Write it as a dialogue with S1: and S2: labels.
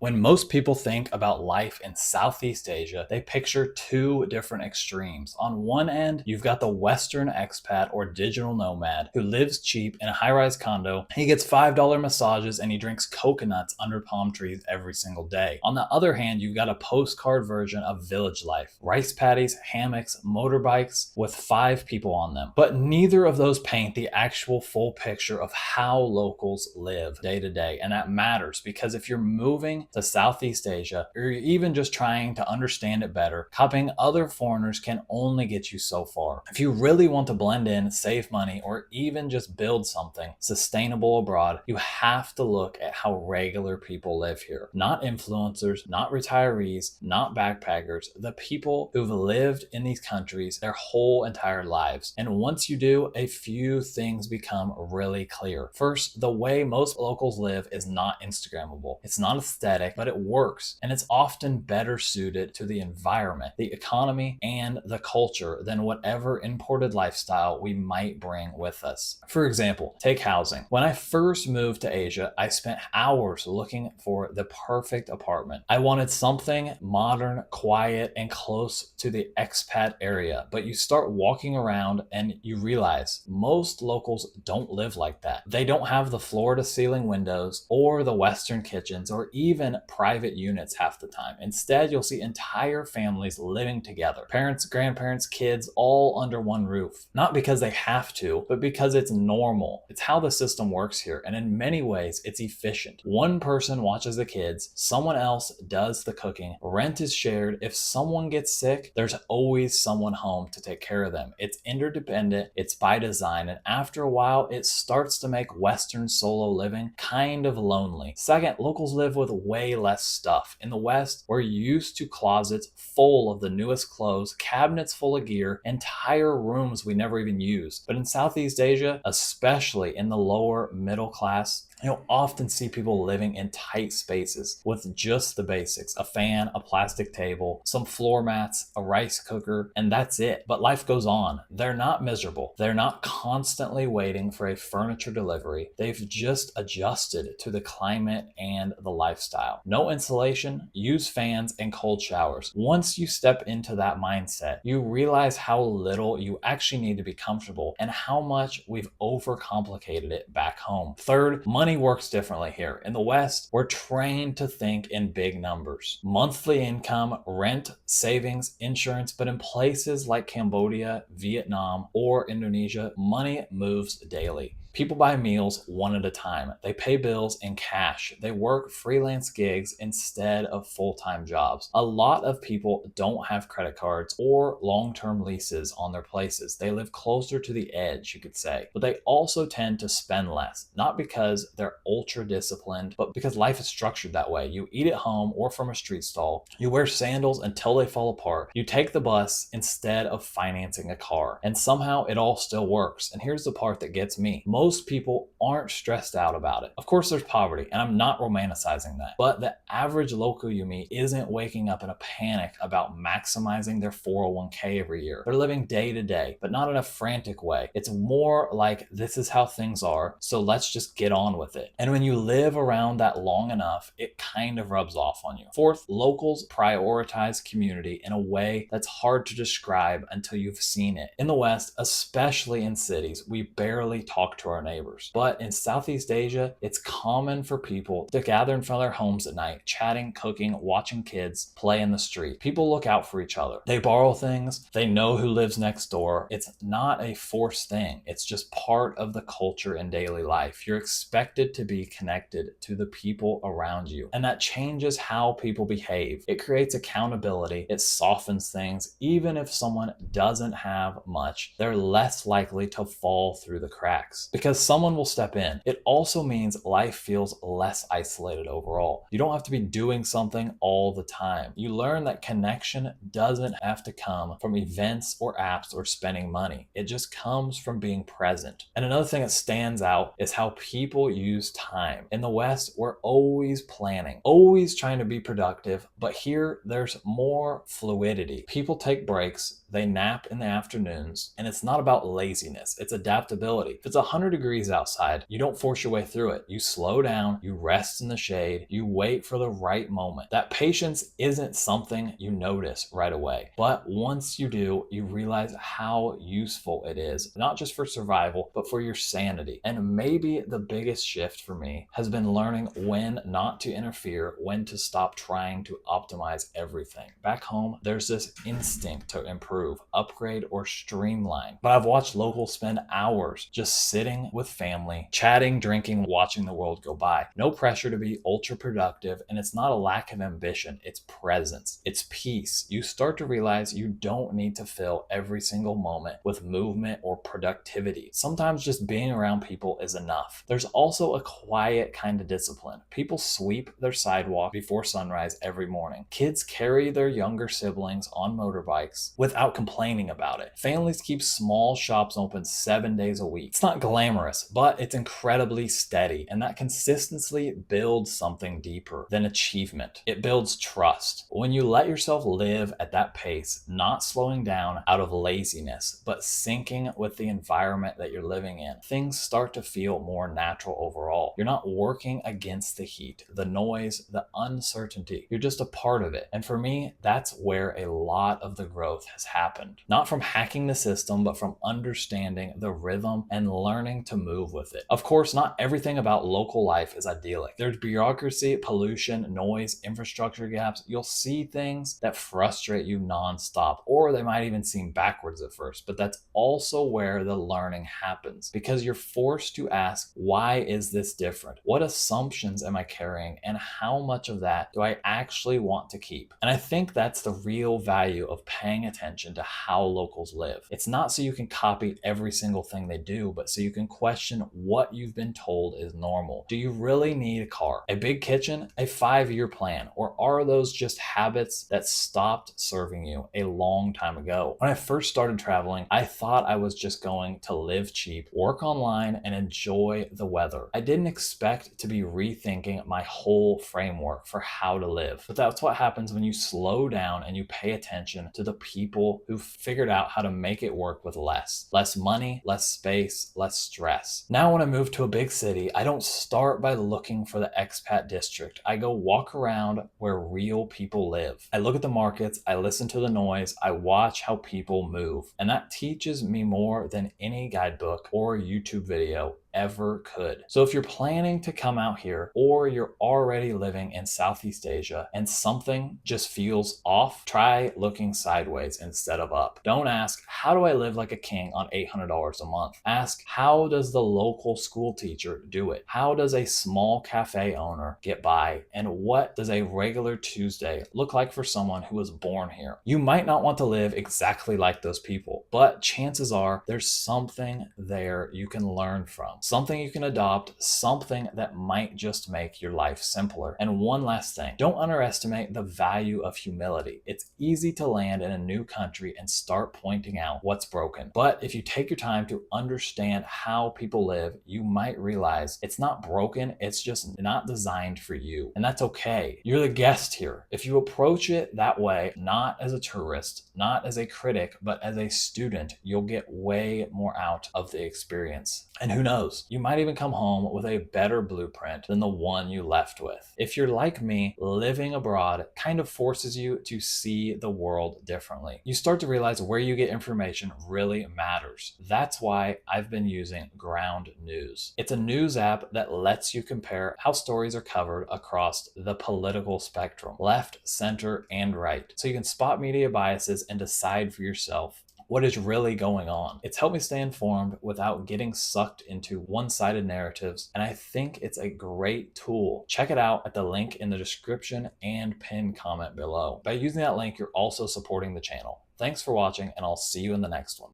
S1: When most people think about life in Southeast Asia, they picture two different extremes. On one end, you've got the Western expat or digital nomad who lives cheap in a high rise condo. He gets $5 massages and he drinks coconuts under palm trees every single day. On the other hand, you've got a postcard version of village life: rice paddies, hammocks, motorbikes with 5 people on them. But neither of those paint the actual full picture of how locals live day to day. And that matters because if you're moving to Southeast Asia, or you're even just trying to understand it better, copying other foreigners can only get you so far. If you really want to blend in, save money, or even just build something sustainable abroad, you have to look at how regular people live here. Not influencers, not retirees, not backpackers, the people who've lived in these countries their whole entire lives. And once you do, a few things become really clear. First, the way most locals live is not Instagrammable. It's not aesthetic, but it works, and it's often better suited to the environment, the economy, and the culture than whatever imported lifestyle we might bring with us. For example, take housing. When I first moved to Asia, I spent hours looking for the perfect apartment. I wanted something modern, quiet, and close to the expat area, but you start walking around and you realize most locals don't live like that. They don't have the floor-to-ceiling windows or the Western kitchens or even private units half the time. Instead, you'll see entire families living together. Parents, grandparents, kids, all under one roof. Not because they have to, but because it's normal. It's how the system works here, and in many ways, it's efficient. One person watches the kids, someone else does the cooking, rent is shared. If someone gets sick, there's always someone home to take care of them. It's interdependent, it's by design, and after a while, it starts to make Western solo living kind of lonely. Second, locals live with way less stuff. In the West, we're used to closets full of the newest clothes, cabinets full of gear, entire rooms we never even use. But in Southeast Asia, especially in the lower middle class, you'll often see people living in tight spaces with just the basics: a fan, a plastic table, some floor mats, a rice cooker, and that's it. But life goes on. They're not miserable. They're not constantly waiting for a furniture delivery. They've just adjusted to the climate and the lifestyle. No insulation, use fans and cold showers. Once you step into that mindset, you realize how little you actually need to be comfortable and how much we've overcomplicated it back home. Third, money works differently here. In the West, we're trained to think in big numbers: monthly income, rent, savings, insurance. But in places like Cambodia, Vietnam, or Indonesia, money moves daily. People buy meals one at a time. They pay bills in cash. They work freelance gigs instead of full-time jobs. A lot of people don't have credit cards or long-term leases on their places. They live closer to the edge, you could say. But they also tend to spend less, not because they're ultra disciplined, but because life is structured that way. You eat at home or from a street stall. You wear sandals until they fall apart. You take the bus instead of financing a car. And somehow it all still works. And here's the part that gets me. Most people aren't stressed out about it. Of course, there's poverty, and I'm not romanticizing that. But the average local you meet isn't waking up in a panic about maximizing their 401k every year. They're living day to day, but not in a frantic way. It's more like, this is how things are, so let's just get on with it. And when you live around that long enough, it kind of rubs off on you. Fourth, locals prioritize community in a way that's hard to describe until you've seen it. In the West, especially in cities, we barely talk to our neighbors. But in Southeast Asia, it's common for people to gather in front of their homes at night, chatting, cooking, watching kids play in the street. People look out for each other. They borrow things. They know who lives next door. It's not a forced thing. It's just part of the culture in daily life. You're expected to be connected to the people around you. And that changes how people behave. It creates accountability. It softens things. Even if someone doesn't have much, they're less likely to fall through the cracks because someone will step in. It also means life feels less isolated overall. You don't have to be doing something all the time. You learn that connection doesn't have to come from events or apps or spending money. It just comes from being present. And another thing that stands out is how people use time. In the West, we're always planning, always trying to be productive, but here there's more fluidity. People take breaks, they nap in the afternoons, and it's not about laziness, it's adaptability. If it's 100 100 degrees outside, you don't force your way through it. You slow down, you rest in the shade, you wait for the right moment. That patience isn't something you notice right away, but once you do, you realize how useful it is, not just for survival, but for your sanity. And maybe the biggest shift for me has been learning when not to interfere, when to stop trying to optimize everything. Back home, there's this instinct to improve, upgrade, or streamline. But I've watched locals spend hours just sitting with family, chatting, drinking, watching the world go by. No pressure to be ultra productive, and it's not a lack of ambition, it's presence, it's peace. You start to realize you don't need to fill every single moment with movement or productivity. Sometimes just being around people is enough. There's also a quiet kind of discipline. People sweep their sidewalk before sunrise every morning. Kids carry their younger siblings on motorbikes without complaining about it. Families keep small shops open 7 days a week. It's not glamorous, but it's incredibly steady, and that consistency builds something deeper than achievement. It builds trust. When you let yourself live at that pace, not slowing down out of laziness, but syncing with the environment that you're living in, things start to feel more natural overall. You're not working against the heat, the noise, the uncertainty. You're just a part of it. And for me, that's where a lot of the growth has happened. Not from hacking the system, but from understanding the rhythm and learning to move with it. Of course, not everything about local life is idyllic. There's bureaucracy, pollution, noise, infrastructure gaps. You'll see things that frustrate you nonstop, or they might even seem backwards at first, but that's also where the learning happens, because you're forced to ask, why is this different? What assumptions am I carrying, and how much of that do I actually want to keep? And I think that's the real value of paying attention to how locals live. It's not so you can copy every single thing they do, but so you can question what you've been told is normal. Do you really need a car, a big kitchen, a 5-year plan, or are those just habits that stopped serving you a long time ago? When I first started traveling, I thought I was just going to live cheap, work online, and enjoy the weather. I didn't expect to be rethinking my whole framework for how to live. But that's what happens when you slow down and you pay attention to the people who figured out how to make it work with less. Less money, less space, less stress. Now when I move to a big city, I don't start by looking for the expat district. I go walk around where real people live. I look at the markets, I listen to the noise, I watch how people move. And that teaches me more than any guidebook or YouTube video ever could. So if you're planning to come out here, or you're already living in Southeast Asia and something just feels off, try looking sideways instead of up. Don't ask, how do I live like a king on $800 a month? Ask, how does the local school teacher do it? How does a small cafe owner get by? And what does a regular Tuesday look like for someone who was born here? You might not want to live exactly like those people, but chances are there's something there you can learn from. Something you can adopt, something that might just make your life simpler. And one last thing, don't underestimate the value of humility. It's easy to land in a new country and start pointing out what's broken. But if you take your time to understand how people live, you might realize it's not broken, it's just not designed for you. And that's okay. You're the guest here. If you approach it that way, not as a tourist, not as a critic, but as a student, you'll get way more out of the experience. And who knows? You might even come home with a better blueprint than the one you left with. If you're like me, living abroad kind of forces you to see the world differently. You start to realize where you get information really matters. That's why I've been using Ground News. It's a news app that lets you compare how stories are covered across the political spectrum, left, center, and right. So you can spot media biases and decide for yourself what is really going on. It's helped me stay informed without getting sucked into one-sided narratives, and I think it's a great tool. Check it out at the link in the description and pinned comment below. By using that link, you're also supporting the channel. Thanks for watching, and I'll see you in the next one.